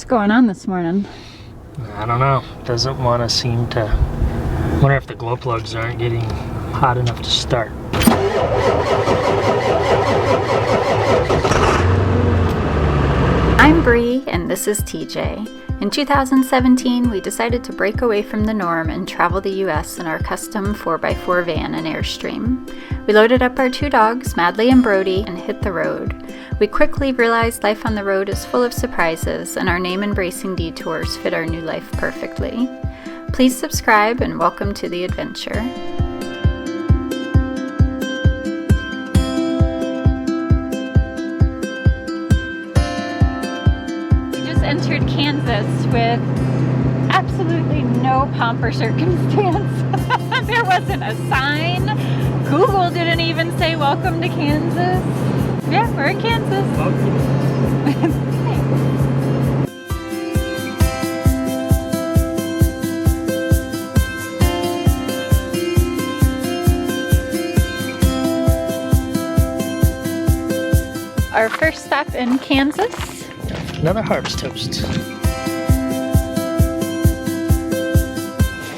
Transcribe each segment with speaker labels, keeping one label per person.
Speaker 1: What's going on this morning?
Speaker 2: I don't know. Doesn't want to seem to... Wonder if the glow plugs aren't getting hot enough to start.
Speaker 1: I'm Bree, and this is TJ. In 2017, we decided to break away from the norm and travel the US in our custom 4x4 van and Airstream. We loaded up our 2 dogs, Madly and Brody, and hit the road. We quickly realized life on the road is full of surprises, and our name-embracing Detours fit our new life perfectly. Please subscribe and welcome to the adventure. Entered Kansas with absolutely no pomp or circumstance. There wasn't a sign. Google didn't even say welcome to Kansas. Yeah, we're in Kansas. Our first stop in Kansas.
Speaker 2: Another harvest toast.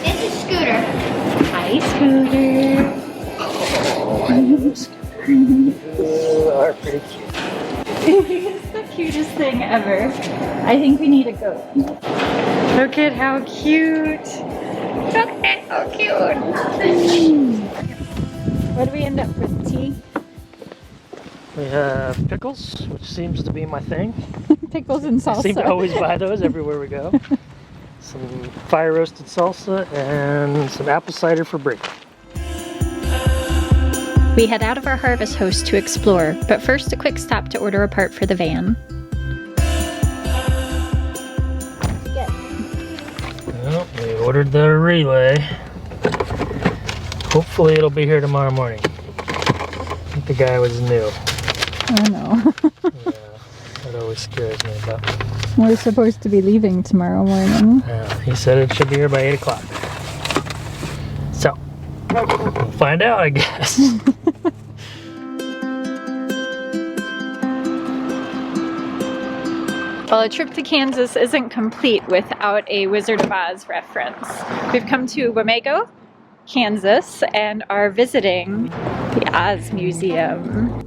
Speaker 3: It's a scooter.
Speaker 1: Hi, Scooter.
Speaker 2: Oh, Scooter. You are pretty cute.
Speaker 1: It's the cutest thing ever. I think we need a goat. Look at how cute. Look at how cute. What do we end up with, tea?
Speaker 2: We have pickles, which seems to be my thing.
Speaker 1: Pickles and salsa.
Speaker 2: I seem to always buy those everywhere we go. Some fire roasted salsa and some apple cider for Brie.
Speaker 1: We head out of our harvest host to explore, but first a quick stop to order a part for the van.
Speaker 2: Well, we ordered the relay. Hopefully it'll be here tomorrow morning. I think the guy was new.
Speaker 1: Oh no.
Speaker 2: Yeah, that always scares me, but...
Speaker 1: We're supposed to be leaving tomorrow morning.
Speaker 2: He said it should be here by 8 o'clock. So, we'll find out, I guess.
Speaker 1: Well, a trip to Kansas isn't complete without a Wizard of Oz reference. We've come to Wamego, Kansas, and are visiting the Oz Museum.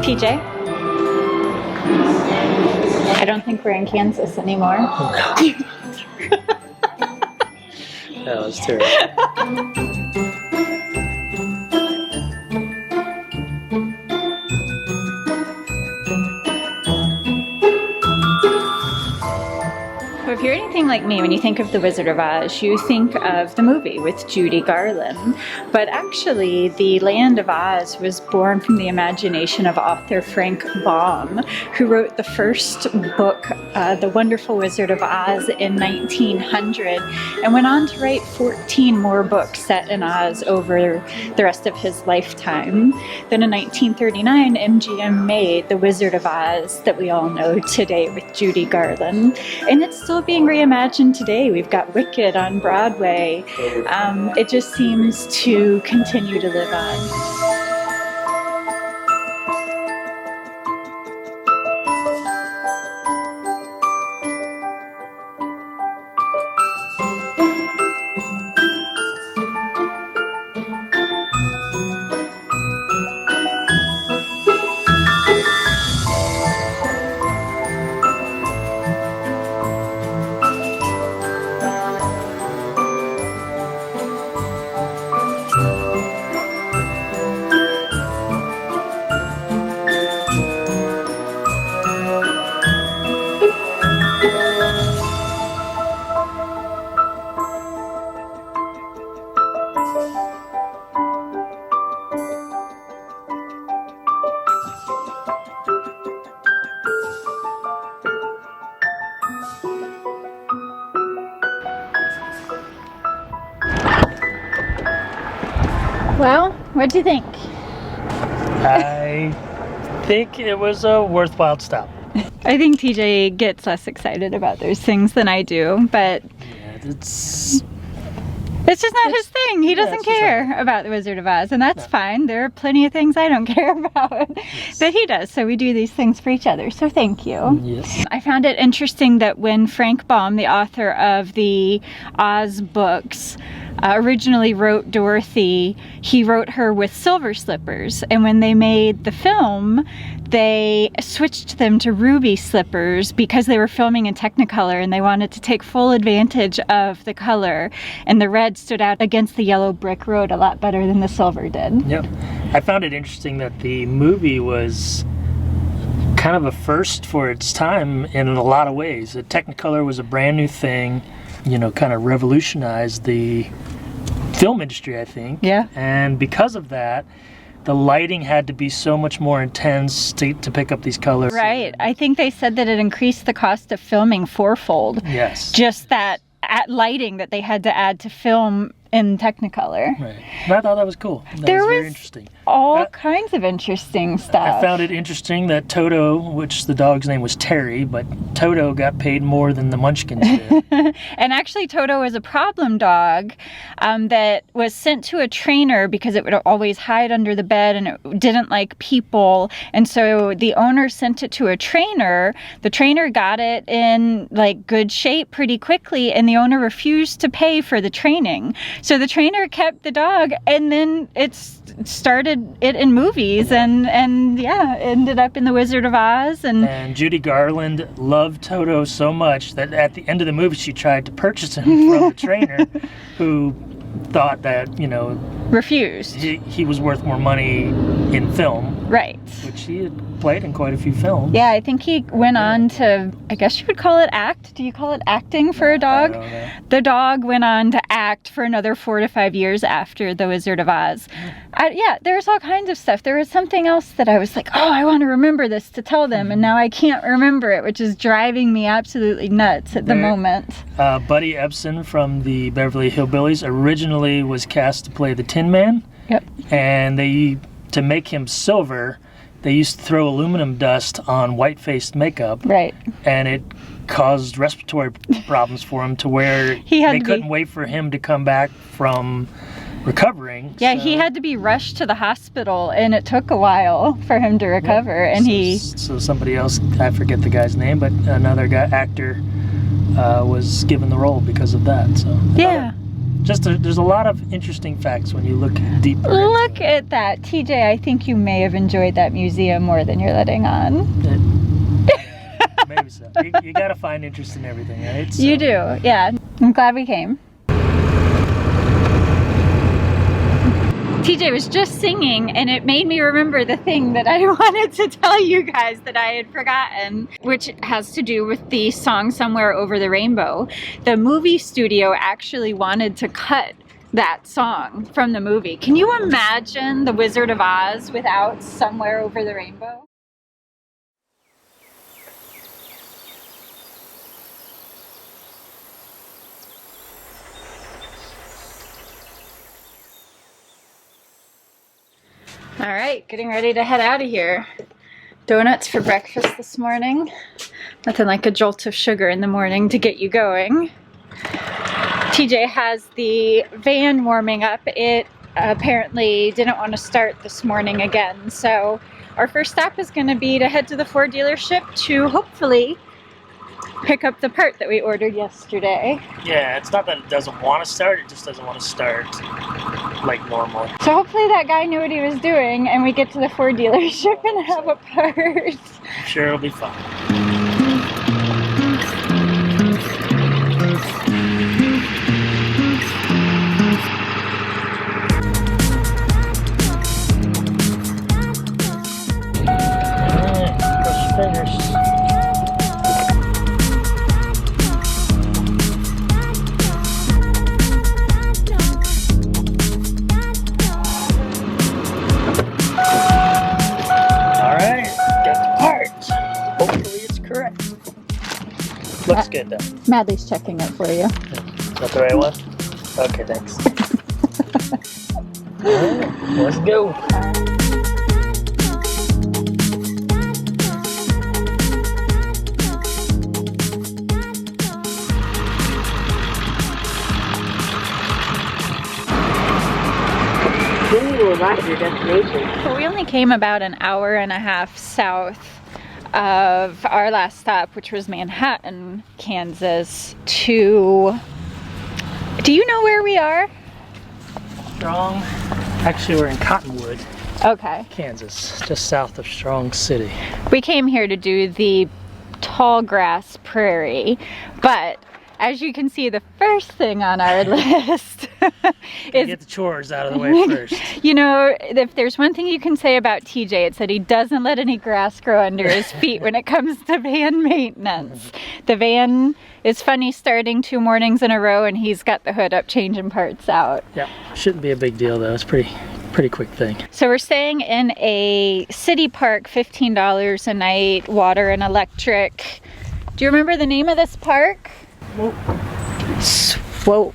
Speaker 1: TJ, I don't think we're in Kansas anymore.
Speaker 2: No. That was terrible.
Speaker 1: So if you're anything like me, when you think of The Wizard of Oz, you think of the movie with Judy Garland. But actually, the Land of Oz was born from the imagination of author Frank Baum, who wrote the first book, The Wonderful Wizard of Oz, in 1900, and went on to write 14 more books set in Oz over the rest of his lifetime. Then in 1939, MGM made The Wizard of Oz that we all know today with Judy Garland. And it's still being reimagined today. We've got Wicked on Broadway. It just seems to continue to live on. Well, what'd you think?
Speaker 2: I think it was a worthwhile stop.
Speaker 1: I think TJ gets less excited about those things than I do, but
Speaker 2: Yeah, it's
Speaker 1: just not his thing. He doesn't care about the Wizard of Oz, and that's fine. There are plenty of things I don't care about that he does, so we do these things for each other, so thank you.
Speaker 2: Yes.
Speaker 1: I found it interesting that when Frank Baum, the author of the Oz books, originally wrote Dorothy, he wrote her with silver slippers, and when they made the film, they switched them to ruby slippers because they were filming in Technicolor and they wanted to take full advantage of the color, and the red stood out against the yellow brick road a lot better than the silver did.
Speaker 2: Yep. I found it interesting that the movie was kind of a first for its time in a lot of ways. The Technicolor was a brand new thing, you know, kind of revolutionized the film industry, I think.
Speaker 1: Yeah.
Speaker 2: And because of that, the lighting had to be so much more intense to pick up these colors.
Speaker 1: Right. I think they said that it increased the cost of filming fourfold.
Speaker 2: Yes.
Speaker 1: Just that lighting that they had to add to film in Technicolor.
Speaker 2: Right. And I thought that was cool. That
Speaker 1: There
Speaker 2: was
Speaker 1: was
Speaker 2: very interesting.
Speaker 1: all kinds of interesting stuff.
Speaker 2: I found it interesting that Toto, which the dog's name was Terry, but Toto got paid more than the Munchkins did.
Speaker 1: And actually Toto was a problem dog that was sent to a trainer because it would always hide under the bed and it didn't like people, and so the owner sent it to a trainer. The trainer got it in like good shape pretty quickly, and the owner refused to pay for the training. So the trainer kept the dog, and then it started it in movies, and yeah, ended up in The Wizard of Oz.
Speaker 2: And Judy Garland loved Toto so much that at the end of the movie she tried to purchase him from the trainer, who thought that, you know,
Speaker 1: refused.
Speaker 2: He was worth more money in film.
Speaker 1: Right.
Speaker 2: Which he had played in quite a few films.
Speaker 1: Yeah, I think he went on to, I guess you would call it act. Do you call it acting for a dog?
Speaker 2: I don't know.
Speaker 1: The dog went on to act for another 4 to 5 years after The Wizard of Oz. Yeah, there's all kinds of stuff. There was something else that I was like, oh, I want to remember this to tell them, and now I can't remember it, which is driving me absolutely nuts at the moment.
Speaker 2: Buddy Ebsen from the Beverly Hillbillies originally was cast to play the Tin Man.
Speaker 1: Yep.
Speaker 2: And to make him silver, they used to throw aluminum dust on white-faced makeup.
Speaker 1: Right.
Speaker 2: And it caused respiratory problems for him to where they couldn't wait for him to come back from recovering.
Speaker 1: Yeah, so he had to be rushed to the hospital, and it took a while for him to recover. Yeah. And
Speaker 2: so somebody else, I forget the guy's name, but another actor was given the role because of that. So
Speaker 1: yeah.
Speaker 2: There's a lot of interesting facts when you look deeper.
Speaker 1: Look at that. TJ, I think you may have enjoyed that museum more than you're letting on.
Speaker 2: Maybe so. You gotta find interest in everything, right? So.
Speaker 1: You do, yeah. I'm glad we came. TJ was just singing, and it made me remember the thing that I wanted to tell you guys that I had forgotten, which has to do with the song Somewhere Over the Rainbow. The movie studio actually wanted to cut that song from the movie. Can you imagine The Wizard of Oz without Somewhere Over the Rainbow? All right, getting ready to head out of here. Donuts for breakfast this morning. Nothing like a jolt of sugar in the morning to get you going. TJ has the van warming up. It apparently didn't want to start this morning again. So our first stop is going to be to head to the Ford dealership to hopefully pick up the part that we ordered yesterday.
Speaker 2: Yeah, it's not that it doesn't want to start, it just doesn't want to start like normal.
Speaker 1: So hopefully that guy knew what he was doing and we get to the Ford dealership and have a part.
Speaker 2: I'm sure it'll be fun. Looks good though.
Speaker 1: Madly's checking it for you.
Speaker 2: Is that the right one? Okay, thanks. Alright, let's go.
Speaker 3: arrive at your destination.
Speaker 1: Well, we only came about an hour and a half south of our last stop, which was Manhattan, Kansas, to... Do you know where we are?
Speaker 2: Strong. Actually, we're in Cottonwood,
Speaker 1: Okay.
Speaker 2: Kansas, just south of Strong City.
Speaker 1: We came here to do the Tallgrass Prairie, but as you can see, the first thing on our list is...
Speaker 2: Get the chores out of the way first.
Speaker 1: You know, if there's one thing you can say about TJ, it's that he doesn't let any grass grow under his feet when it comes to van maintenance. The van is funny starting 2 mornings in a row, and he's got the hood up changing parts out.
Speaker 2: Yeah, shouldn't be a big deal though. It's pretty quick thing.
Speaker 1: So we're staying in a city park, $15 a night, water and electric. Do you remember the name of this park? Swope.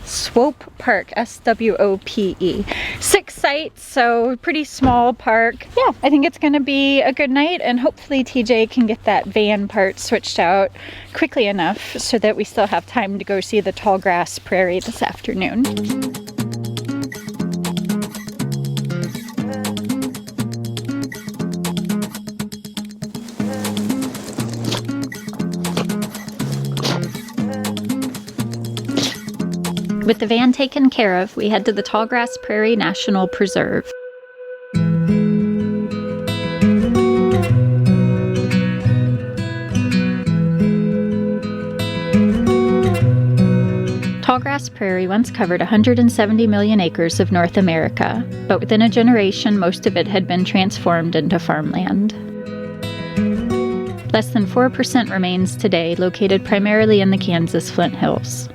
Speaker 1: Swope Park, S-W-O-P-E. 6 sites, so pretty small park. Yeah, I think it's gonna be a good night, and hopefully TJ can get that van part switched out quickly enough so that we still have time to go see the Tallgrass Prairie this afternoon. With the van taken care of, we head to the Tallgrass Prairie National Preserve. Tallgrass Prairie once covered 170 million acres of North America, but within a generation, most of it had been transformed into farmland. Less than 4% remains today, located primarily in the Kansas Flint Hills.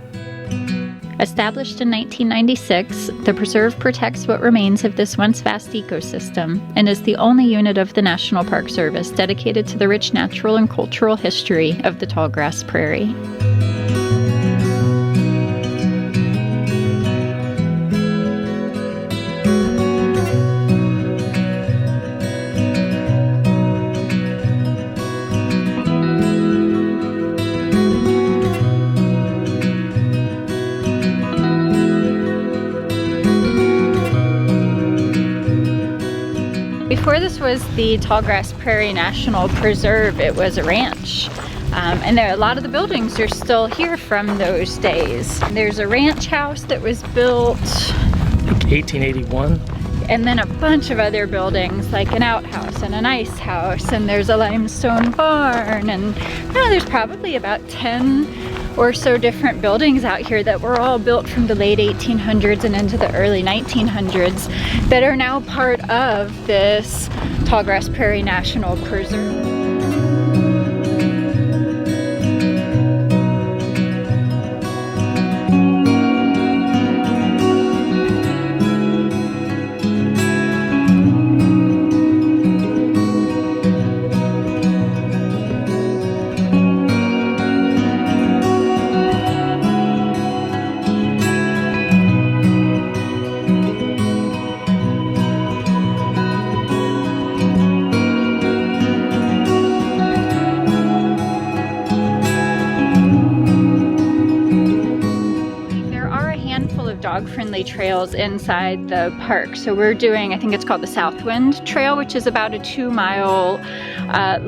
Speaker 1: Established in 1996, the preserve protects what remains of this once vast ecosystem and is the only unit of the National Park Service dedicated to the rich natural and cultural history of the Tallgrass Prairie. Before this was the Tallgrass Prairie National Preserve, it was a ranch. And a lot of the buildings are still here from those days. There's a ranch house that was built...
Speaker 2: 1881.
Speaker 1: And then a bunch of other buildings, like an outhouse and an ice house, and there's a limestone barn, and there's probably about 10 or so different buildings out here that were all built from the late 1800s and into the early 1900s that are now part of this Tallgrass Prairie National Preserve. Dog-friendly trails inside the park. So we're doing, I think it's called the Southwind Trail, which is about a 2-mile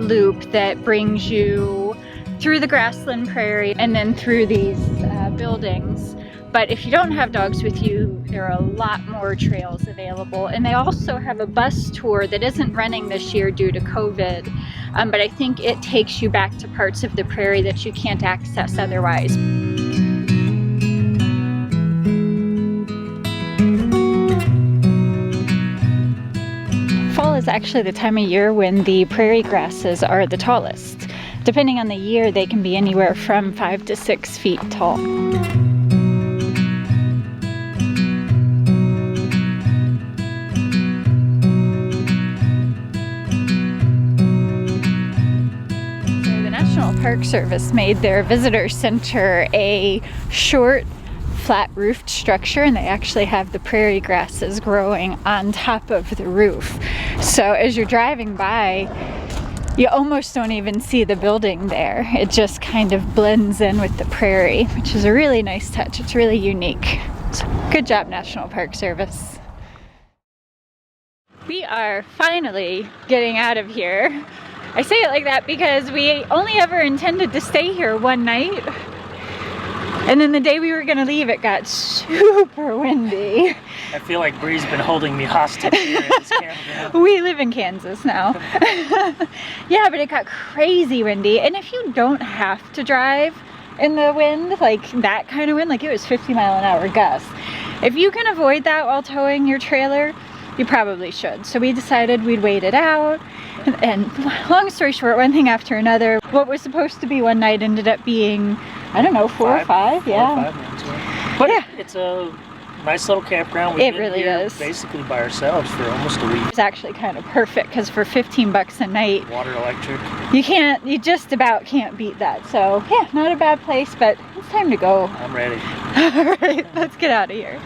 Speaker 1: loop that brings you through the grassland prairie and then through these buildings. But if you don't have dogs with you, there are a lot more trails available. And they also have a bus tour that isn't running this year due to COVID. But I think it takes you back to parts of the prairie that you can't access otherwise. Fall is actually the time of year when the prairie grasses are the tallest. Depending on the year, they can be anywhere from 5 to 6 feet tall. The National Park Service made their visitor center a short, flat-roofed structure, and they actually have the prairie grasses growing on top of the roof. So as you're driving by, you almost don't even see the building there. It just kind of blends in with the prairie, which is a really nice touch. It's really unique. So good job, National Park Service. We are finally getting out of here. I say it like that because we only ever intended to stay here one night. And then the day we were gonna leave, it got super windy.
Speaker 2: I feel like Bree's been holding me hostage here at this campground.
Speaker 1: We live in Kansas now. Yeah, but it got crazy windy. And if you don't have to drive in the wind, like that kind of wind, like it was 50-mile-an-hour gusts. If you can avoid that while towing your trailer, you probably should. So we decided we'd wait it out. And long story short, one thing after another, what was supposed to be one night ended up being, I don't know, four or five, yeah.
Speaker 2: 4 or 5 nights, yeah. But yeah, it's a nice little campground.
Speaker 1: It really is.
Speaker 2: Basically by ourselves for almost a week.
Speaker 1: It's actually kind of perfect because for 15 bucks a night,
Speaker 2: Water, electric.
Speaker 1: you just about can't beat that. So yeah, not a bad place, but it's time to go.
Speaker 2: I'm ready.
Speaker 1: All right, let's get out of here.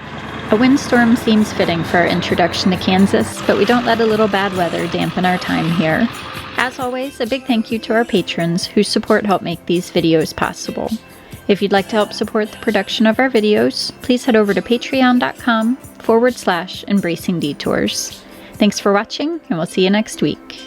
Speaker 1: A windstorm seems fitting for our introduction to Kansas, but we don't let a little bad weather dampen our time here. As always, a big thank you to our patrons whose support help make these videos possible. If you'd like to help support the production of our videos, please head over to patreon.com/embracing detours. Thanks for watching, and we'll see you next week.